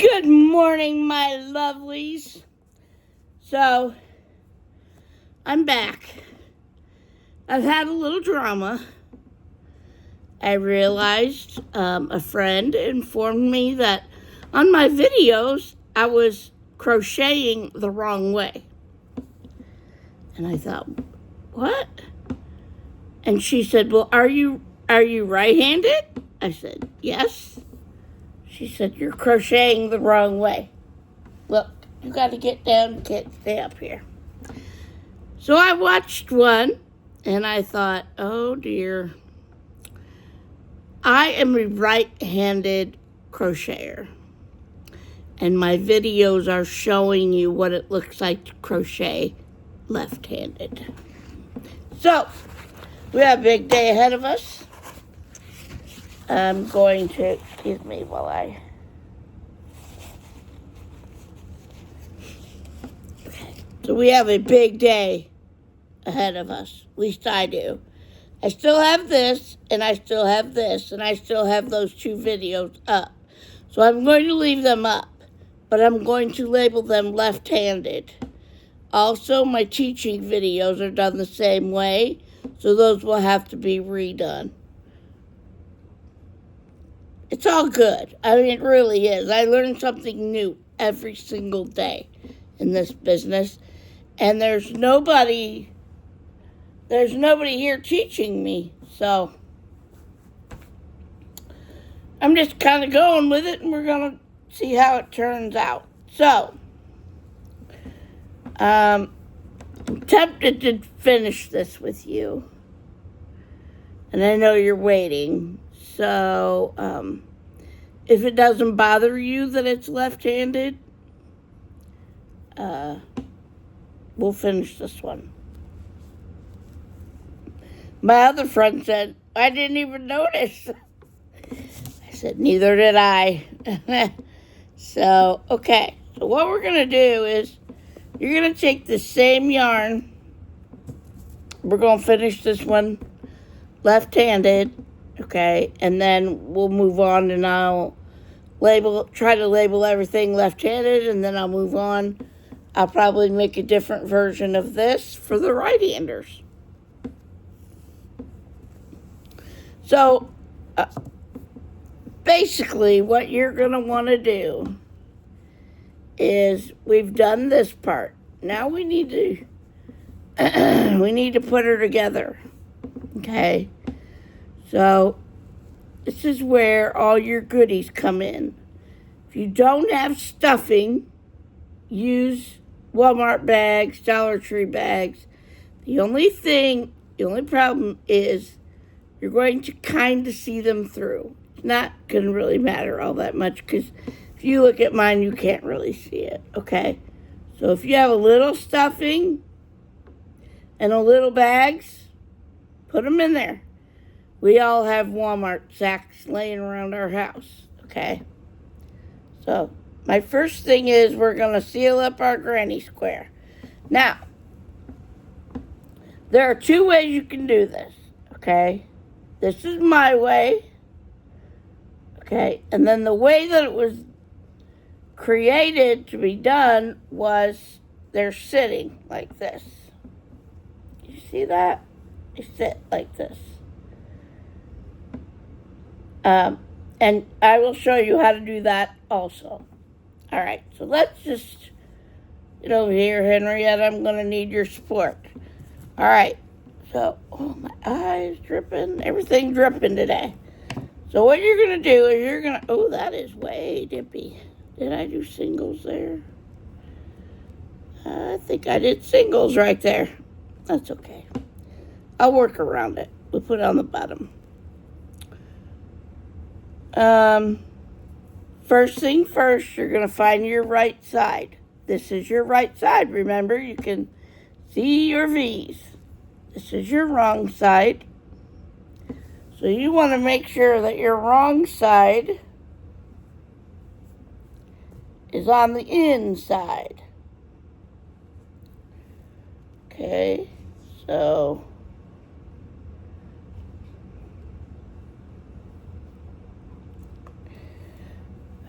Good morning, my lovelies. So, I'm back. I've had a little drama. I realized a friend informed me that on my videos, I was crocheting the wrong way. And I thought, what? And she said, well, are you right-handed? I said, yes. She said, you're crocheting the wrong way. Look, you got to get down, you can't stay up here. So I watched one, and I thought, oh dear. I am a right-handed crocheter, and my videos are showing you what it looks like to crochet left-handed. So, we have a big day ahead of us. I'm going to, excuse me while I... Okay. So we have a big day ahead of us. At least I do. I still have this, and I still have this, and I still have those two videos up. So I'm going to leave them up, but I'm going to label them left-handed. Also, my teaching videos are done the same way, so those will have to be redone. It's all good. I mean, it really is. I learn something new every single day in this business, and there's nobody here teaching me, so I'm just kind of going with it, and we're going to see how it turns out. So, I'm tempted to finish this with you, and I know you're waiting. So, if it doesn't bother you that it's left-handed, we'll finish this one. My other friend said, I didn't even notice. I said, neither did I. So, okay. So what we're going to do is, you're going to take the same yarn. We're going to finish this one left-handed. Okay, and then we'll move on, and I'll try to label everything left-handed, and then I'll move on. I'll probably make a different version of this for the right-handers. So, basically, what you're going to want to do is, we've done this part. Now we need to put her together. Okay? So, this is where all your goodies come in. If you don't have stuffing, use Walmart bags, Dollar Tree bags. The only problem is you're going to kind of see them through. It's not going to really matter all that much, because if you look at mine, you can't really see it, okay? So if you have a little stuffing and a little bags, put them in there. We all have Walmart sacks laying around our house, okay? So, my first thing is we're going to seal up our granny square. Now, there are two ways you can do this, okay? This is my way, okay? And then the way that it was created to be done was they're sitting like this. You see that? They sit like this. And I will show you how to do that also. All right, so let's just get over here, Henrietta. I'm going to need your support. All right, so, oh, my eyes dripping. Everything dripping today. So what you're going to do is oh, that is way dippy. Did I do singles there? I think I did singles right there. That's okay. I'll work around it. We'll put it on the bottom. First thing first, you're going to find your right side. This is your right side. Remember, you can see your V's. This is your wrong side. So you want to make sure that your wrong side is on the inside. Okay, so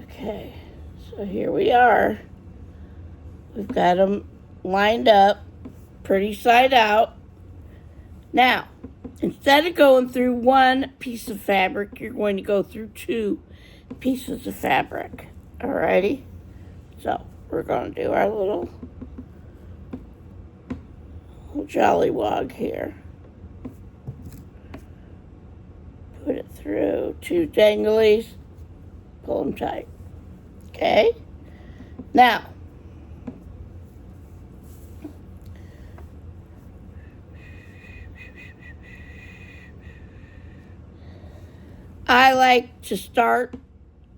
okay, So here we are. We've got them lined up, pretty side out. Now, instead of going through one piece of fabric, you're going to go through two pieces of fabric. Alrighty? So, we're going to do our little jollywog here. Put it through two danglies, pull them tight. Okay? Now, I like to start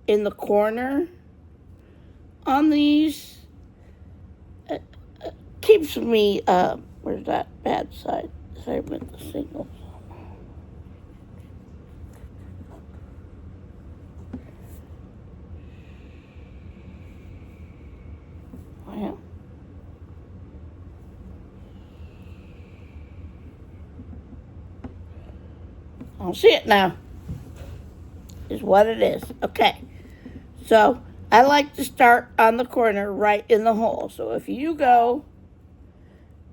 in the corner on these. Keeps me, where's that bad side? Sorry, with the singles. Well, I don't see it now. Is what it is. Okay. So, I like to start on the corner right in the hole. So, if you go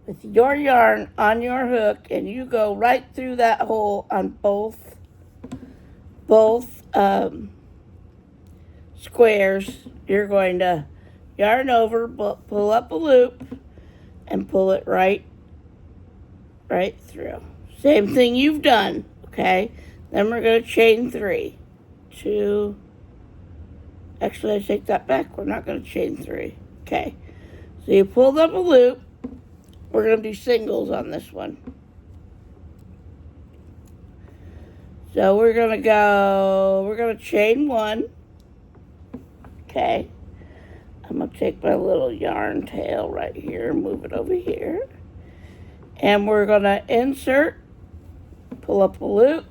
with your yarn on your hook and you go right through that hole on both squares, you're going to yarn over, pull up a loop, and pull it right through. Same thing you've done, okay? Then we're going to chain 3. 2. Actually, I take that back. We're not going to chain 3. Okay. So you pulled up a loop. We're going to do singles on this one. So we're going to chain 1. Okay. I'm going to take my little yarn tail right here, move it over here. And we're going to insert, pull up a loop,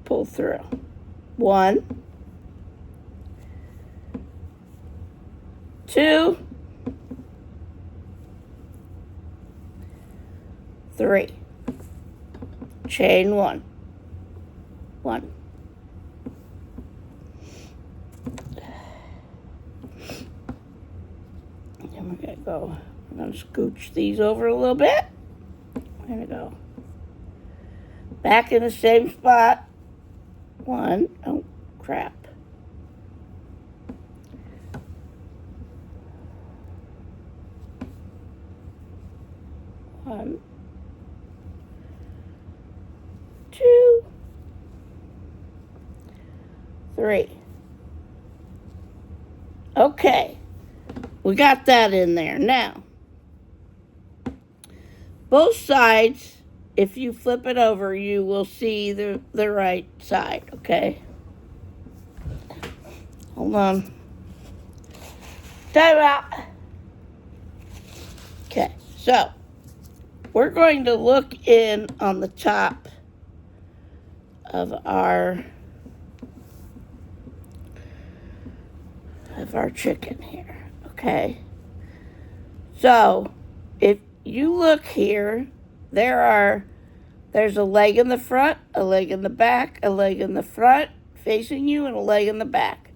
pull through. 1, 2, 3. Chain 1. 1. And we're going to scooch these over a little bit. We're going to go back in the same spot. 1. Oh, crap. 1, 2, 3. Okay. We got that in there. Now, both sides, if you flip it over, you will see the right side, okay? Hold on. Time out. Okay, so we're going to look in on the top of our chicken here, okay? So, if you look here, there's a leg in the front, a leg in the back, a leg in the front facing you, and a leg in the back.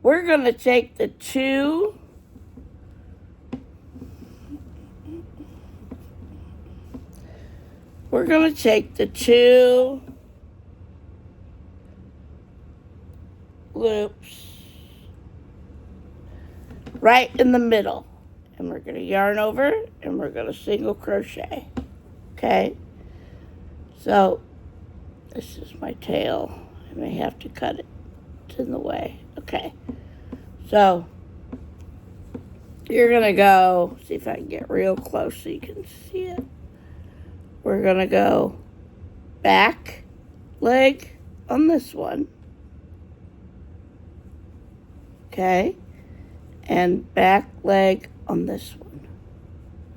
We're going to take the two loops right in the middle, and we're going to yarn over, and we're going to single crochet. Okay, so this is my tail. I may have to cut it. It's in the way. Okay, so you're going to go, see if I can get real close so you can see it. We're going to go back leg on this one. Okay, and back leg on this one.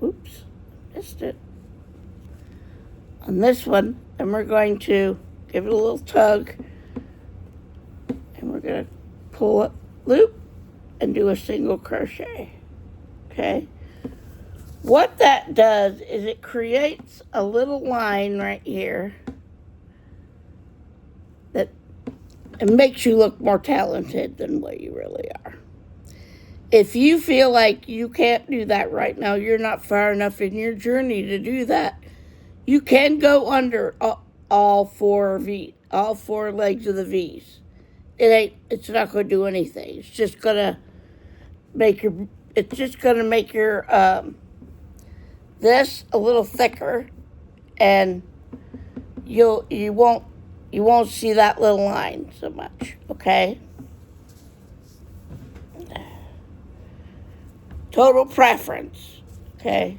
Oops, missed it. On this one, and we're going to give it a little tug, and we're going to pull it, loop, and do a single crochet. Okay? What that does is it creates a little line right here that It makes you look more talented than what you really are. If you feel like you can't do that right now, you're not far enough in your journey to do that, you can go under all four legs of the V's. It's not going to do anything. It's just going to make your this a little thicker, and you won't see that little line so much, okay? Total preference, okay?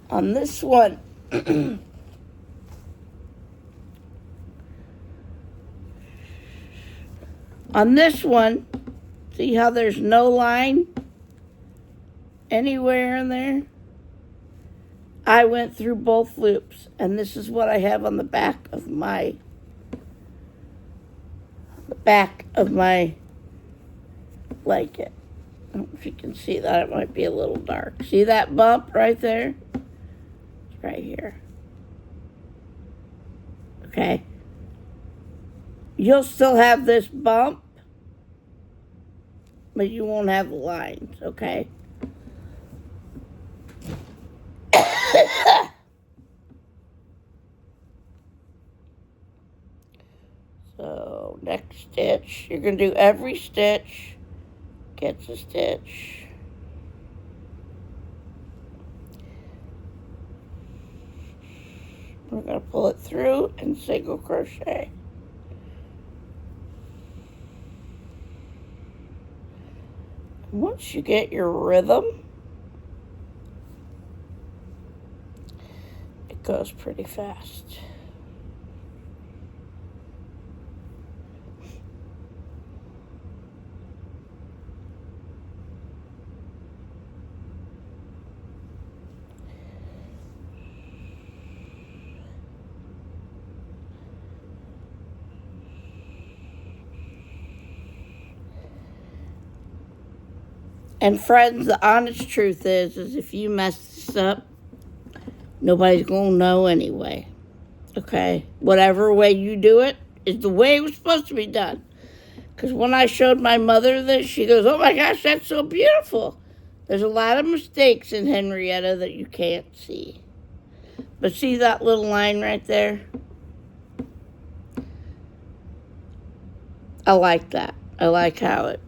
On this one, see how there's no line anywhere in there? I went through both loops, and this is what I have on the back of my blanket. I don't know if you can see that. It might be a little dark. See that bump right there? It's right here. Okay. You'll still have this bump, but you won't have the lines, okay? So, next stitch. You're going to do every stitch. Gets a stitch. We're going to pull it through and single crochet. Once you get your rhythm, it goes pretty fast. And friends, the honest truth is if you mess this up, nobody's going to know anyway. Okay? Whatever way you do it is the way it was supposed to be done. Because when I showed my mother this, she goes, oh my gosh, that's so beautiful. There's a lot of mistakes in Henrietta that you can't see. But see that little line right there? I like that. I like how it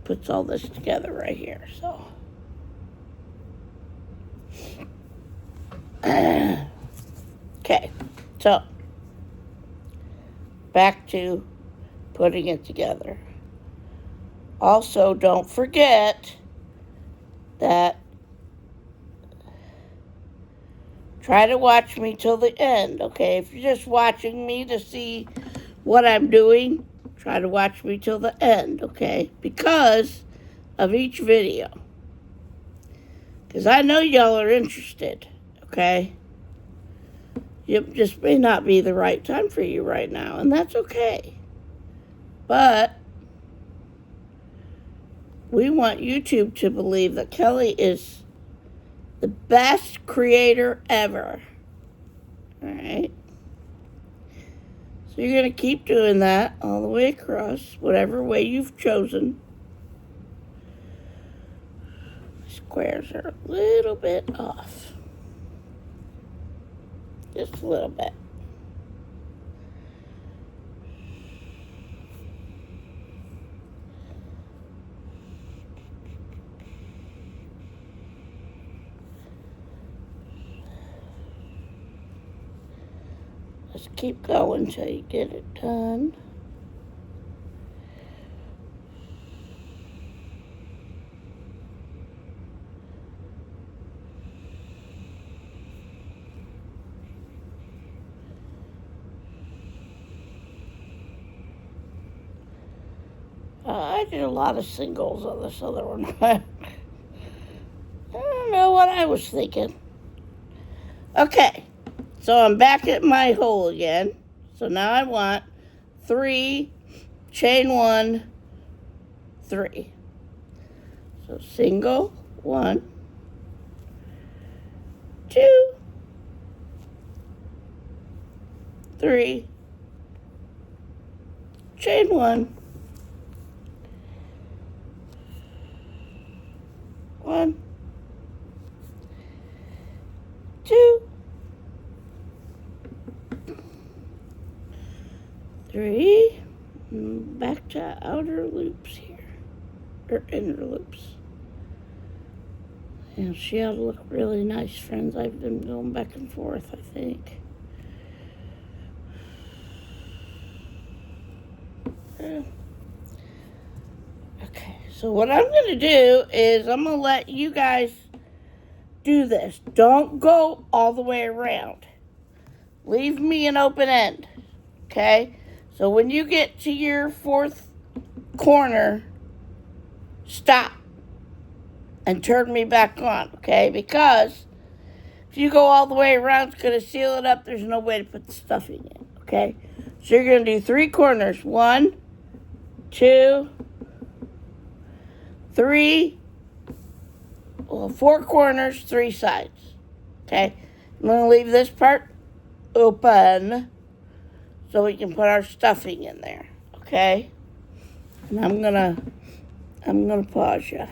puts all this together right here. So okay, so back to putting it together. Also, don't forget that try to watch me till the end, okay? If you're just watching me to see what I'm doing, try to watch me till the end, okay? Because of each video. Because I know y'all are interested, okay? It just may not be the right time for you right now, and that's okay. But we want YouTube to believe that Kelly is the best creator ever. All right? So you're going to keep doing that all the way across, whatever way you've chosen. Squares are a little bit off. Just a little bit. Just keep going until you get it done. I did a lot of singles on this other one. I don't know what I was thinking. Okay, so I'm back at my hole again. So now I want 3, chain 1, 3. So single, 1, 2, 3, chain 1. 1, 2, 3, and back to outer loops here, or inner loops. And she ought to look really nice, friends. I've been going back and forth, I think. Okay, so what I'm going to do is I'm going to let you guys do this. Don't go all the way around. Leave me an open end, okay? So when you get to your 4th corner, stop and turn me back on, okay? Because if you go all the way around, it's going to seal it up. There's no way to put the stuffing in, okay? So you're going to do 3 corners. 1, 2, 3, 4 corners, 3 sides, okay? I'm going to leave this part open so we can put our stuffing in there, okay? And I'm gonna pause you.